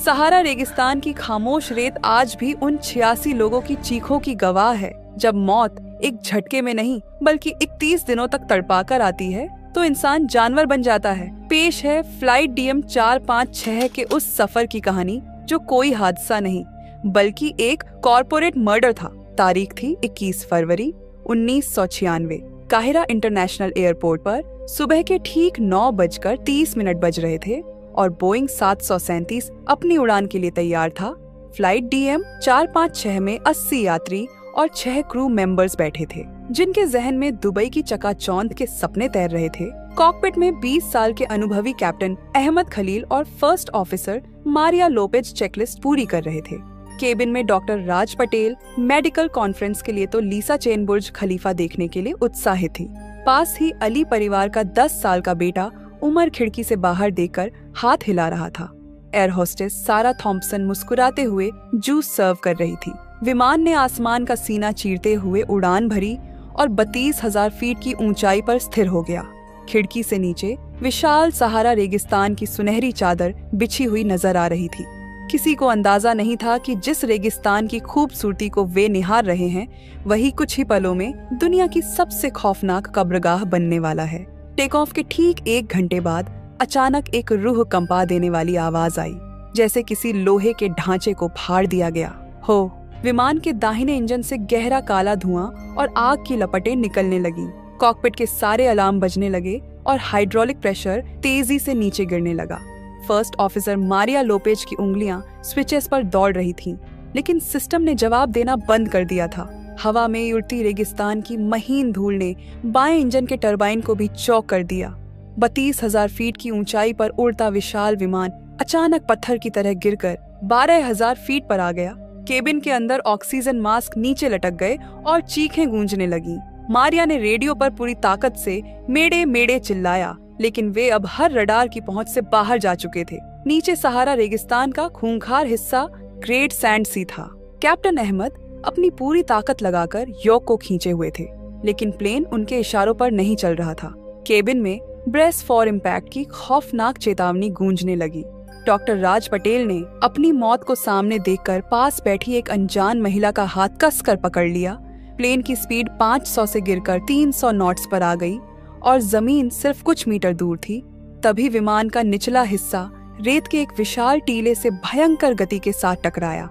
सहारा रेगिस्तान की खामोश रेत आज भी उन 86 लोगों की चीखों की गवाह है। जब मौत एक झटके में नहीं बल्कि 31 दिनों तक तड़पा कर आती है तो इंसान जानवर बन जाता है। पेश है फ्लाइट DM 456 के उस सफर की कहानी जो कोई हादसा नहीं बल्कि एक कॉर्पोरेट मर्डर था। तारीख थी 21 फरवरी 1996। काहिरा इंटरनेशनल एयरपोर्ट पर सुबह के ठीक 9:30 बज रहे थे और बोइंग 737 अपनी उड़ान के लिए तैयार था। फ्लाइट DM 456 में 80 यात्री और 6 क्रू मेंबर्स बैठे थे, जिनके जहन में दुबई की चकाचौंध के सपने तैर रहे थे। कॉकपिट में 20 साल के अनुभवी कैप्टन अहमद खलील और first officer Maria Lopez checklist पूरी कर रहे थे। केबिन में डॉक्टर राज पटेल मेडिकल कॉन्फ्रेंस के लिए तो लीसा चेन बुर्ज खलीफा देखने के लिए उत्साहित थी। पास ही अली परिवार का 10 साल का बेटा उमर खिड़की से बाहर देखकर हाथ हिला रहा था। एयर होस्टेस सारा थॉम्पसन मुस्कुराते हुए जूस सर्व कर रही थी। विमान ने आसमान का सीना चीरते हुए उड़ान भरी और 32,000 फीट की ऊंचाई पर स्थिर हो गया। खिड़की से नीचे विशाल सहारा रेगिस्तान की सुनहरी चादर बिछी हुई नजर आ रही थी। किसी को अंदाजा नहीं था कि जिस रेगिस्तान की खूबसूरती को वे निहार रहे हैं वही कुछ ही पलों में दुनिया की सबसे खौफनाक कब्रगाह बनने वाला है। टेक ऑफ के ठीक 1 घंटे बाद अचानक एक रूह कंपा देने वाली आवाज आई, जैसे किसी लोहे के ढांचे को फाड़ दिया गया हो। विमान के दाहिने इंजन से गहरा काला धुआं और आग की लपटें निकलने लगी। कॉकपिट के सारे अलार्म बजने लगे और हाइड्रोलिक प्रेशर तेजी से नीचे गिरने लगा। फर्स्ट ऑफिसर मारिया लोपेज की उंगलियां स्विचेस पर दौड़ रही थीं, लेकिन सिस्टम ने जवाब देना बंद कर दिया था। हवा में उड़ती रेगिस्तान की महीन धूल ने बाएं इंजन के टरबाइन को भी चौक कर दिया। 32,000 फीट की ऊंचाई पर उड़ता विशाल विमान अचानक पत्थर की तरह गिरकर 12,000 फीट पर आ गया। केबिन के अंदर ऑक्सीजन मास्क नीचे लटक गए और चीखें गूंजने लगीं। मारिया ने रेडियो पर पूरी ताकत से मेडे मेडे चिल्लाया, लेकिन वे अब हर रडार की पहुंच से बाहर जा चुके थे। नीचे सहारा रेगिस्तान का खूंखार हिस्सा ग्रेट सैंड सी था। कैप्टन अहमद अपनी पूरी ताकत लगाकर योक को खींचे हुए थे, लेकिन प्लेन उनके इशारों पर नहीं चल रहा था। केबिन में ब्रेस फॉर इम्पैक्ट की खौफनाक चेतावनी गूंजने लगी। डॉक्टर राज पटेल ने अपनी मौत को सामने देखकर पास बैठी एक अनजान महिला का हाथ कसकर पकड़ लिया। प्लेन की स्पीड 500 से गिरकर 300 नॉट्स पर आ गई और जमीन सिर्फ कुछ मीटर दूर थी। तभी विमान का निचला हिस्सा रेत के एक विशाल टीले से भयंकर गति के साथ टकराया।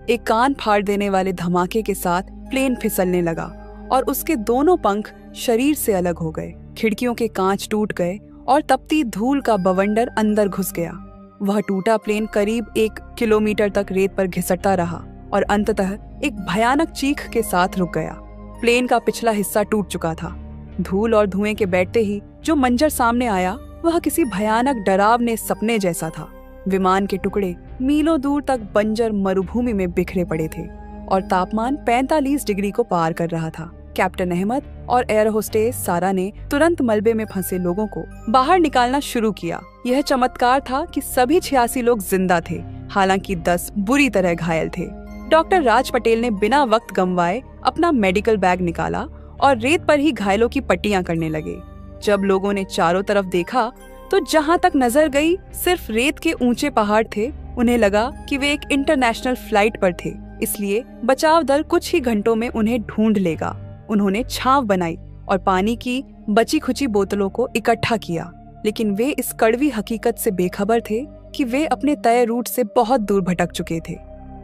एक कान फाड़ देने वाले धमाके के साथ प्लेन फिसलने लगा और उसके दोनों पंख शरीर से अलग हो गए। खिड़कियों के कांच टूट गए और तपती धूल का बवंडर अंदर घुस गया। वह टूटा प्लेन करीब 1 किलोमीटर तक रेत पर घिसटता रहा और अंततः एक भयानक चीख के साथ रुक गया। प्लेन का पिछला हिस्सा टूट चुका था। धूल और धुएं के बैठते ही जो मंजर सामने आया वह किसी भयानक डरावने सपने जैसा था। विमान के टुकड़े मीलों दूर तक बंजर मरुभूमि में बिखरे पड़े थे और तापमान 45 डिग्री को पार कर रहा था। कैप्टन अहमद और एयर होस्टेस सारा ने तुरंत मलबे में फंसे लोगों को बाहर निकालना शुरू किया। यह चमत्कार था कि सभी 86 लोग जिंदा थे, हालांकि 10 बुरी तरह घायल थे। डॉक्टर राज पटेल ने बिना वक्त गंवाए अपना मेडिकल बैग निकाला और रेत पर ही घायलों की पट्टियां करने लगे। जब लोगों ने चारों तरफ देखा तो जहां तक नजर गई सिर्फ रेत के ऊंचे पहाड़ थे। उन्हें लगा कि वे एक इंटरनेशनल फ्लाइट पर थे, इसलिए बचाव दल कुछ ही घंटों में उन्हें ढूंढ लेगा। उन्होंने छांव बनाई और पानी की बची खुची बोतलों को इकट्ठा किया, लेकिन वे इस कड़वी हकीकत से बेखबर थे कि वे अपने तय रूट से बहुत दूर भटक चुके थे।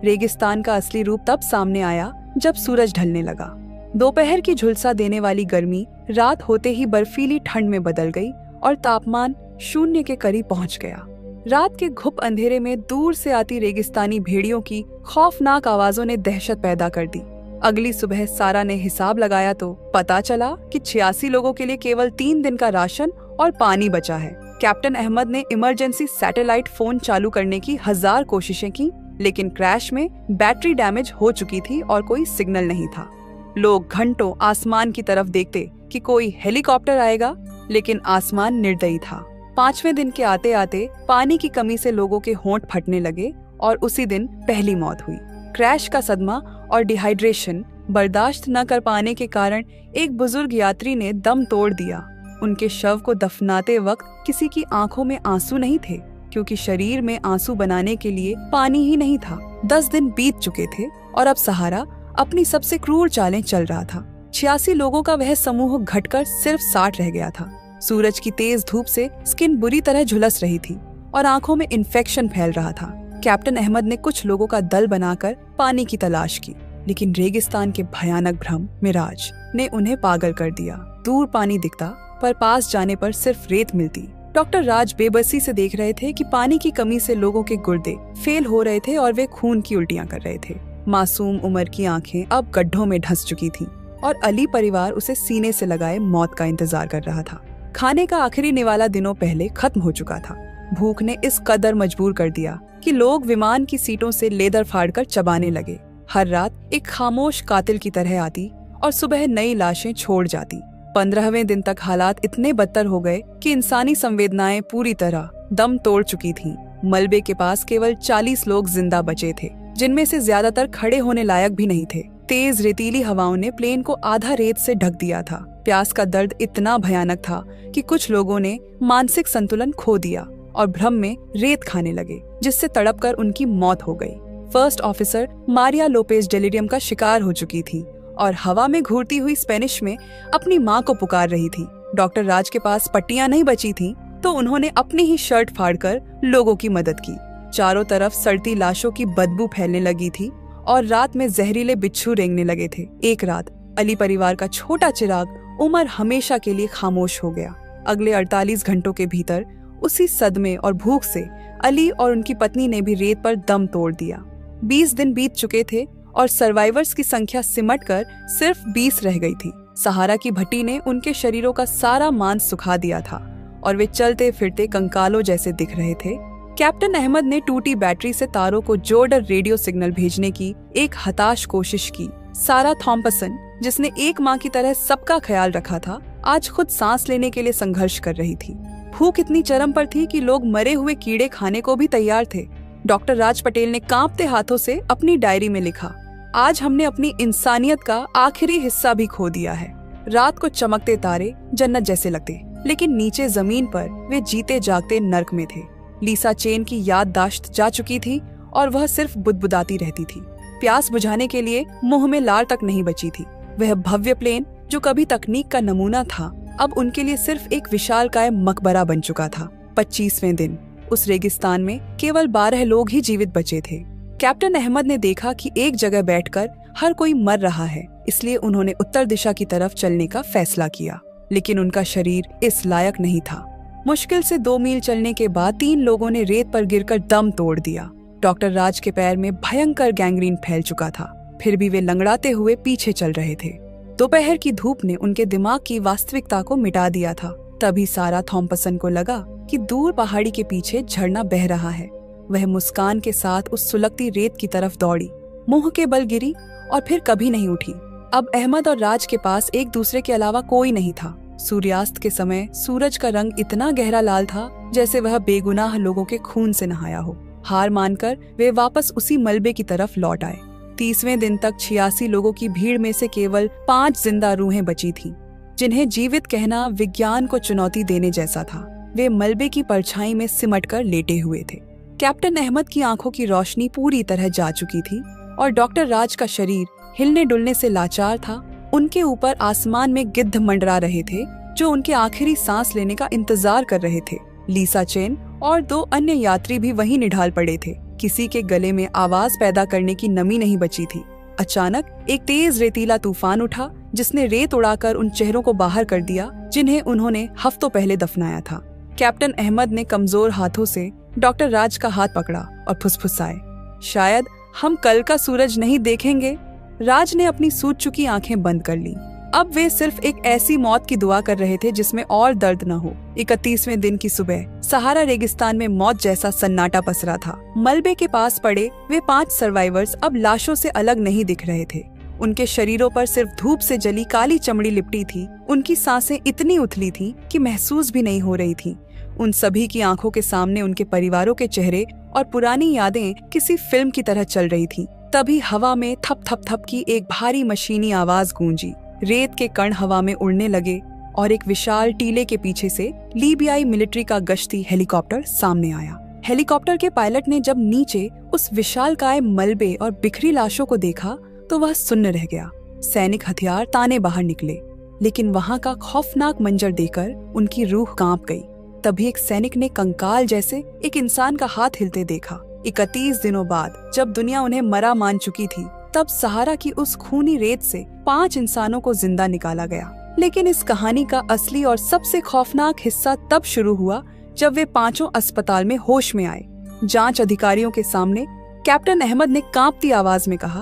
रेगिस्तान का असली रूप तब सामने आया जब सूरज ढलने लगा। दोपहर की झुलसा देने वाली गर्मी रात होते ही बर्फीली ठंड में बदल गई और तापमान 0 के करीब पहुंच गया। रात के घुप अंधेरे में दूर से आती रेगिस्तानी भेड़ियों की खौफनाक आवाजों ने दहशत पैदा कर दी। अगली सुबह सारा ने हिसाब लगाया तो पता चला कि 86 लोगों के लिए केवल 3 दिन का राशन और पानी बचा है। कैप्टन अहमद ने इमरजेंसी सैटेलाइट फोन चालू करने की 1000 कोशिशें की, लेकिन क्रैश में बैटरी डैमेज हो चुकी थी और कोई सिग्नल नहीं था। लोग घंटों आसमान की तरफ देखते कि कोई हेलीकॉप्टर आएगा, लेकिन आसमान निर्दयी था। 5वें दिन के आते आते पानी की कमी से लोगों के होंठ फटने लगे और उसी दिन पहली मौत हुई। क्रैश का सदमा और डिहाइड्रेशन बर्दाश्त न कर पाने के कारण एक बुजुर्ग यात्री ने दम तोड़ दिया। उनके शव को दफनाते वक्त किसी की आंखों में आंसू नहीं थे। क्योंकि शरीर में आंसू बनाने के लिए पानी ही नहीं था। 10 दिन बीत चुके थे और अब सहारा अपनी सबसे क्रूर चालें चल रहा था। 86 लोगों का वह समूह घटकर सिर्फ 60 रह गया था। सूरज की तेज धूप से स्किन बुरी तरह झुलस रही थी और आंखों में इन्फेक्शन फैल रहा था। कैप्टन अहमद ने कुछ लोगों का दल बनाकर पानी की तलाश की, लेकिन रेगिस्तान के भयानक भ्रम मिराज ने उन्हें पागल कर दिया। दूर पानी दिखता, पर पास जाने पर सिर्फ रेत मिलती। डॉक्टर राज बेबसी से देख रहे थे कि पानी की कमी से लोगों के गुर्दे फेल हो रहे थे और वे खून की उल्टियां कर रहे थे। मासूम उम्र की आंखें अब गड्ढों में धंस चुकी थीं और अली परिवार उसे सीने से लगाए मौत का इंतजार कर रहा था। खाने का आखिरी निवाला दिनों पहले खत्म हो चुका था। भूख ने इस कदर मजबूर कर दिया कि लोग विमान की सीटों से लेदर फाड़कर चबाने लगे। हर रात एक खामोश कातिल की तरह आती और सुबह नई लाशें छोड़ जाती। 15वें दिन तक हालात इतने बदतर हो गए कि इंसानी संवेदनाएं पूरी तरह दम तोड़ चुकी थीं। मलबे के पास केवल 40 लोग जिंदा बचे थे, जिनमें से ज्यादातर खड़े होने लायक भी नहीं थे। तेज रेतीली हवाओं ने प्लेन को आधा रेत से ढक दिया था। प्यास का दर्द इतना भयानक था कि कुछ लोगों ने मानसिक संतुलन खो दिया और भ्रम में रेत खाने लगे, जिससे तड़पकर उनकी मौत हो गई। First officer Maria Lopez delirium का शिकार हो चुकी थी और हवा में घूरती हुई स्पेनिश में अपनी माँ को पुकार रही थी। डॉक्टर राज के पास पट्टियां नहीं बची थीं, तो उन्होंने अपनी ही शर्ट फाड़कर लोगों की मदद की। चारों तरफ सड़ती लाशों की बदबू फैलने लगी थी और रात में जहरीले बिच्छू रेंगने लगे थे। एक रात अली परिवार का छोटा चिराग उमर हमेशा के लिए खामोश हो गया। अगले 48 घंटों के भीतर उसी सदमे और भूख से अली और उनकी पत्नी ने भी रेत पर दम तोड़ दिया। 20 दिन बीत चुके थे और सर्वाइवर्स की संख्या सिमटकर सिर्फ 20 रह गई थी। सहारा की भट्टी ने उनके शरीरों का सारा मांस सुखा दिया था और वे चलते फिरते कंकालों जैसे दिख रहे थे। कैप्टन अहमद ने टूटी बैटरी से तारों को जोड़कर रेडियो सिग्नल भेजने की एक हताश कोशिश की। सारा थॉम्पसन, जिसने एक माँ की तरह सबका ख्याल रखा था, आज खुद सांस लेने के लिए संघर्ष कर रही थी। भूख इतनी चरम पर थी कि लोग मरे हुए कीड़े खाने को भी तैयार थे। डॉक्टर राज पटेल ने कांपते हाथों से अपनी डायरी में लिखा, आज हमने अपनी इंसानियत का आखिरी हिस्सा भी खो दिया है। रात को चमकते तारे जन्नत जैसे लगते, लेकिन नीचे जमीन पर वे जीते जागते नर्क में थे। लीसा चेन की याददाश्त जा चुकी थी और वह सिर्फ बुदबुदाती रहती थी। प्यास बुझाने के लिए मुंह में लार तक नहीं बची थी। वह भव्य प्लेन, जो कभी तकनीक का नमूना था, अब उनके लिए सिर्फ एक विशालकाय मकबरा बन चुका था। 25वें दिन उस रेगिस्तान में केवल 12 लोग ही जीवित बचे थे। कैप्टन अहमद ने देखा कि एक जगह बैठकर हर कोई मर रहा है, इसलिए उन्होंने उत्तर दिशा की तरफ चलने का फैसला किया, लेकिन उनका शरीर इस लायक नहीं था। मुश्किल से 2 मील चलने के बाद 3 लोगों ने रेत पर गिरकर दम तोड़ दिया। डॉक्टर राज के पैर में भयंकर गैंग्रीन फैल चुका था, फिर भी वे लंगड़ाते हुए पीछे चल रहे थे। दोपहर की धूप ने उनके दिमाग की वास्तविकता को मिटा दिया था। तभी सारा थॉम्पसन को लगा कि दूर पहाड़ी के पीछे झरना बह रहा है। वह मुस्कान के साथ उस सुलगती रेत की तरफ दौड़ी, मुंह के बल गिरी और फिर कभी नहीं उठी। अब अहमद और राज के पास एक दूसरे के अलावा कोई नहीं था। सूर्यास्त के समय सूरज का रंग इतना गहरा लाल था जैसे वह बेगुनाह लोगों के खून से नहाया हो। हार मानकर वे वापस उसी मलबे की तरफ लौट आए। 30वें दिन तक 86 लोगों की भीड़ में से केवल 5 जिंदा रूहें बची थीं, जिन्हें जीवित कहना विज्ञान को चुनौती देने जैसा था। वे मलबे की परछाई में सिमटकर लेटे हुए थे। कैप्टन अहमद की आंखों की रोशनी पूरी तरह जा चुकी थी और डॉक्टर राज का शरीर हिलने डुलने से लाचार था। उनके ऊपर आसमान में गिद्ध मंडरा रहे थे, जो उनके आखिरी सांस लेने का इंतजार कर रहे थे। लीसा चेन और 2 अन्य यात्री भी वहीं निढाल पड़े थे। किसी के गले में आवाज पैदा करने की नमी नहीं बची थी। अचानक एक तेज रेतीला तूफान उठा, जिसने रेत उड़ाकर उन चेहरों को बाहर कर दिया जिन्हें उन्होंने हफ्तों पहले दफनाया था। कैप्टन अहमद ने कमजोर हाथों से डॉक्टर राज का हाथ पकड़ा और फुसफुसाए, शायद हम कल का सूरज नहीं देखेंगे। राज ने अपनी सूज चुकी आंखें बंद कर ली। अब वे सिर्फ एक ऐसी मौत की दुआ कर रहे थे जिसमें और दर्द न हो। 31वें दिन की सुबह सहारा रेगिस्तान में मौत जैसा सन्नाटा पसरा था। मलबे के पास पड़े वे 5 सर्वाइवर्स अब लाशों से अलग नहीं दिख रहे थे। उनके शरीरों पर सिर्फ धूप से जली काली चमड़ी लिपटी थी। उनकी सांसें इतनी उथली थीं कि महसूस भी नहीं हो रही थीं। उन सभी की आंखों के सामने उनके परिवारों के चेहरे और पुरानी यादें किसी फिल्म की तरह चल रही थीं। तभी हवा में थप थप थप की एक भारी मशीनी आवाज गूंजी। रेत के कण हवा में उड़ने लगे और एक विशाल टीले के पीछे से लीबियाई मिलिट्री का गश्ती हेलीकॉप्टर सामने आया। हेलीकॉप्टर के पायलट ने जब नीचे उस विशालकाय मलबे और बिखरी लाशों को देखा तो वह सुन्न रह गया। सैनिक हथियार ताने बाहर निकले, लेकिन वहां का खौफनाक मंजर देखकर उनकी रूह कांप गई। तभी एक सैनिक ने कंकाल जैसे एक इंसान का हाथ हिलते देखा। 31 दिनों बाद जब दुनिया उन्हें मरा मान चुकी थी, तब सहारा की उस खूनी रेत से 5 इंसानों को जिंदा निकाला गया। लेकिन इस कहानी का असली और सबसे खौफनाक हिस्सा तब शुरू हुआ जब वे पांचों अस्पताल में होश में आए। जांच अधिकारियों के सामने कैप्टन अहमद ने कांपती आवाज में कहा,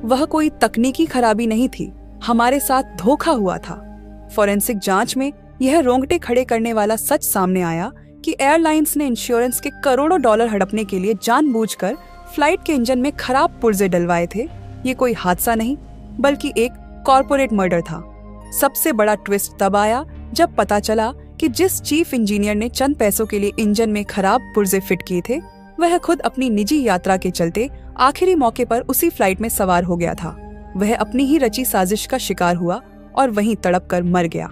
वह कोई तकनीकी खराबी नहीं थी, हमारे साथ धोखा हुआ था। फॉरेंसिक जांच में यह रोंगटे खड़े करने वाला सच सामने आया कि एयरलाइंस ने इंश्योरेंस के करोड़ों डॉलर हड़पने के लिए जानबूझकर फ्लाइट के इंजन में खराब पुर्जे डलवाए थे। ये कोई हादसा नहीं, बल्कि एक कॉर्पोरेट मर्डर था। सबसे बड़ा ट्विस्ट तब आया जब पता चला कि जिस चीफ इंजीनियर ने चंद पैसों के लिए इंजन में खराब पुर्जे फिट किए थे, वह खुद अपनी निजी यात्रा के चलते आखिरी मौके पर उसी फ्लाइट में सवार हो गया था। वह अपनी ही रची साजिश का शिकार हुआ और वहीं तड़प कर मर गया।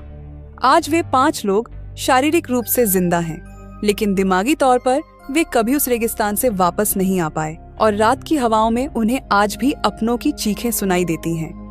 आज वे 5 लोग शारीरिक रूप से जिंदा हैं, लेकिन दिमागी तौर पर वे कभी उस रेगिस्तान से वापस नहीं आ पाए और रात की हवाओं में उन्हें आज भी अपनों की चीखें सुनाई देती हैं।